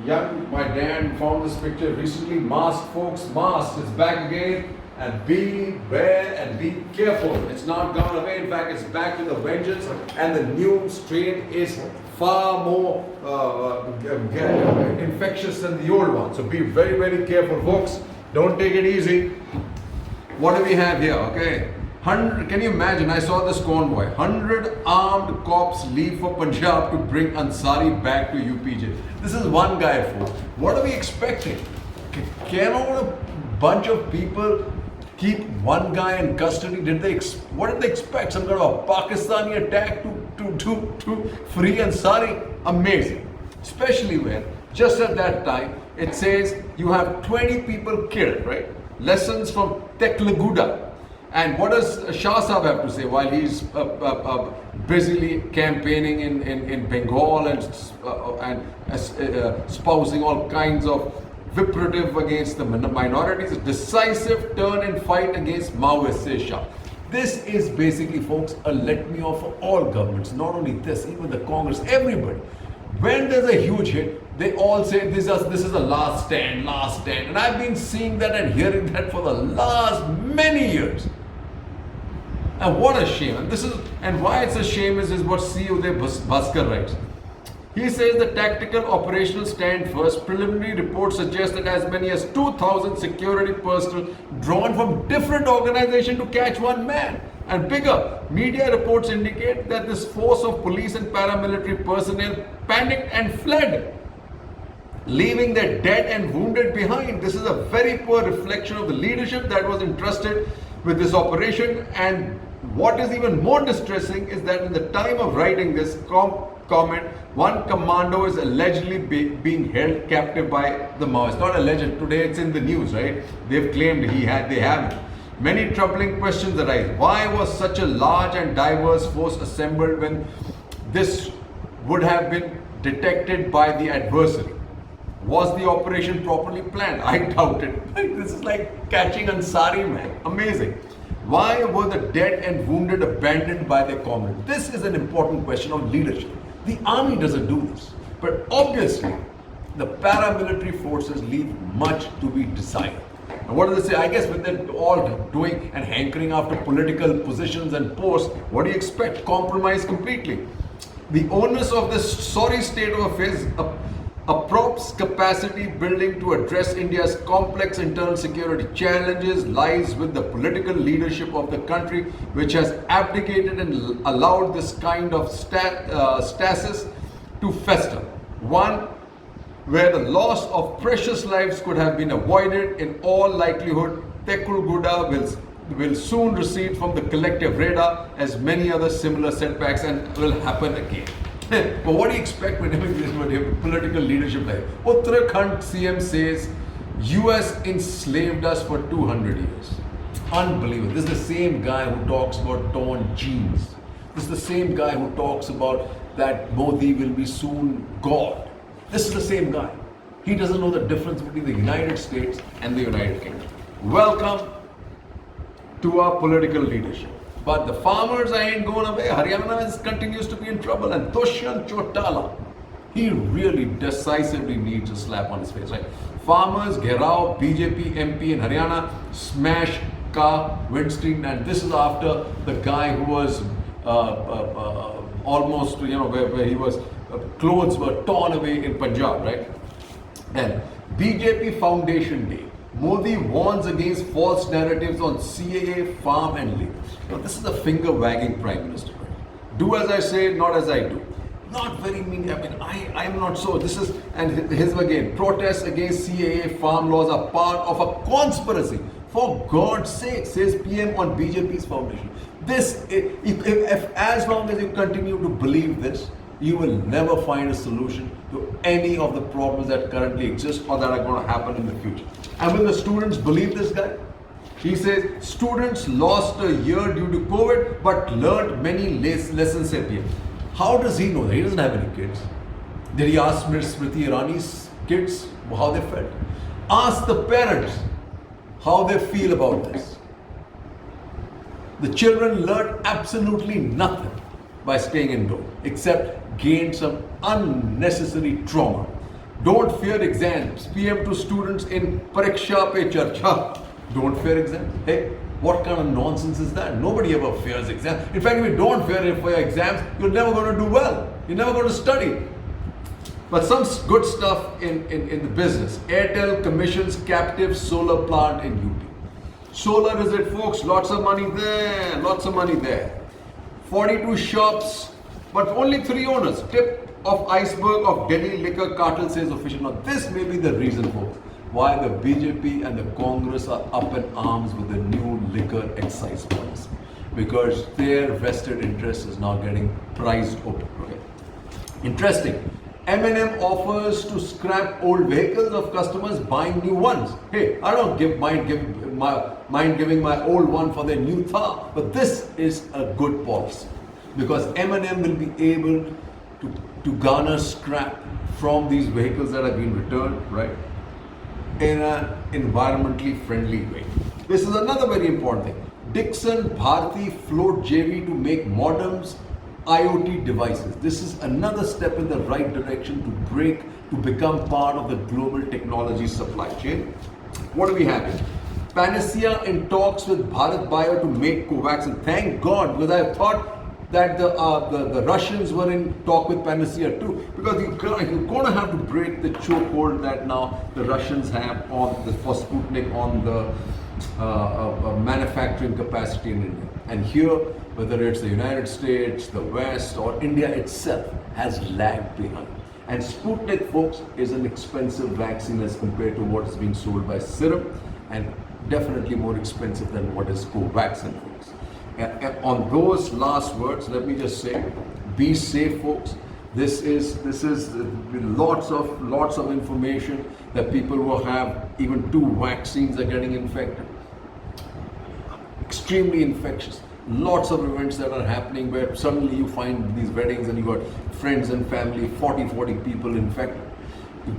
my dad found this picture recently. Masked folks, masked. It's back again. And beware and be careful. It's not gone away. In fact, it's back with a vengeance. And the new strain is far more infectious than the old one. So be very, very careful, folks. Don't take it easy. What do we have here? Okay. 100, can you imagine? I saw this convoy. 100 armed cops leave for Punjab to bring Ansari back to UPJ. This is one guy, folks. What are we expecting? Cannot a bunch of people keep one guy in custody? What did they expect? Some kind of a Pakistani attack to free Ansari? Amazing. Especially when just at that time it says you have 20 people killed, right? Lessons from Teklaguda. And what does Shah Sahib have to say while he's busily campaigning in Bengal and espousing all kinds of viperative against the minorities? A decisive turn in fight against Maoists, says Shah. This is basically, folks, a litany of all governments. Not only this, even the Congress, everybody. When there's a huge hit, they all say this is a last stand. And I've been seeing that and hearing that for the last many years. And what a shame. And why it's a shame is what CEO Bhaskar writes. He says the tactical operational stand first. Preliminary reports suggest that as many as 2,000 security personnel drawn from different organizations to catch one man. And bigger, media reports indicate that this force of police and paramilitary personnel panicked and fled, leaving their dead and wounded behind. This is a very poor reflection of the leadership that was entrusted with this operation. And what is even more distressing is that in the time of writing this comment, one commando is allegedly being held captive by the Maoists. Not alleged, today it's in the news, right? They've claimed they haven't. Many troubling questions arise. Why was such a large and diverse force assembled when this would have been detected by the adversary? Was the operation properly planned? I doubt it. This is like catching Ansari, man. Amazing. Why were the dead and wounded abandoned by their comrades? This is an important question of leadership. The army doesn't do this. But obviously, the paramilitary forces leave much to be desired. And what do they say? I guess when they're all doing and hankering after political positions and posts, what do you expect? Compromise completely. The onus of this sorry state of affairs props capacity building to address India's complex internal security challenges lies with the political leadership of the country, which has abdicated and allowed this kind of stasis to fester. One where the loss of precious lives could have been avoided. In all likelihood, Tekulguda will soon recede from the collective radar, as many other similar setbacks, and will happen again. But what do you expect when you have political leadership like Uttarakhand CM says US enslaved us for 200 years. Unbelievable. This is the same guy who talks about torn jeans. This is the same guy who talks about that Modi will be soon God. This is the same guy. He doesn't know the difference between the United States and the United Kingdom. Welcome to our political leadership. But the farmers ain't going away. Haryana continues to be in trouble. And Dushyant Chautala, he really decisively needs a slap on his face, right? Farmers, Gherao, BJP MP in Haryana, smash car windscreen. And this is after the guy who was almost, where he was, clothes were torn away in Punjab, right? Then BJP Foundation Day. Modi warns against false narratives on CAA, farm and labor. Now, this is a finger-wagging Prime Minister. Right? Do as I say, not as I do. Not very mean. I mean, I'm not so. This is, and here's again, protests against CAA farm laws are part of a conspiracy. For God's sake, says PM on BJP's foundation. This, if as long as you continue to believe this, you will never find a solution to any of the problems that currently exist or that are going to happen in the future. And will the students believe this guy? He says, students lost a year due to COVID, but learned many lessons at PM. How does he know that? He doesn't have any kids. Did he ask Smriti Irani's kids how they felt? Ask the parents how they feel about this. The children learned absolutely nothing by staying indoors, except gained some unnecessary trauma. Don't fear exams. PM to students in Pariksha Pe Charcha. Don't fear exams. Hey, what kind of nonsense is that? Nobody ever fears exams. In fact, if you don't fear it for your exams, you're never going to do well. You're never going to study. But some good stuff in the business. Airtel commissions captive solar plant in UP. Solar is it, folks? Lots of money there. Lots of money there. 42 shops, but only 3 owners. Tip of iceberg of Delhi liquor cartel, says official. Now this may be the reason, folks, why the BJP and the Congress are up in arms with the new liquor excise policy, because their vested interest is now getting prized open. Okay. Interesting. M&M offers to scrap old vehicles of customers buying new ones. Hey, I don't mind giving my old one for their new Thar, but this is a good policy, because M&M will be able to garner scrap from these vehicles that have been returned, right, in an environmentally friendly way. This is another very important thing. Dixon Bharti float JV to make modems IoT devices. This is another step in the right direction to become part of the global technology supply chain. What do we have here? Panacea in talks with Bharat Bio to make Covaxin. Thank God, because I thought that the Russians were in talk with Panacea too, because you're going to have to break the chokehold that now the Russians have for Sputnik on the manufacturing capacity in India. And here, whether it's the United States, the West, or India itself, has lagged behind. And Sputnik, folks, is an expensive vaccine as compared to what is being sold by Serum, and definitely more expensive than what is Covaxin, folks. And on those last words, let me just say, be safe, folks. This is lots of information that people will have. Even 2 vaccines are getting infected. Extremely infectious. Lots of events that are happening where suddenly you find these weddings and you got friends and family, 40 people infected.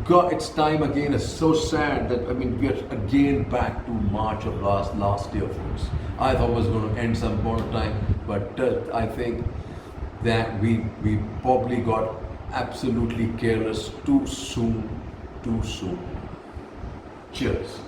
It's time again. It's so sad that, I mean, we are again back to March of last year, folks. I thought it was going to end some point of time, but I think that we probably got absolutely careless too soon. Cheers.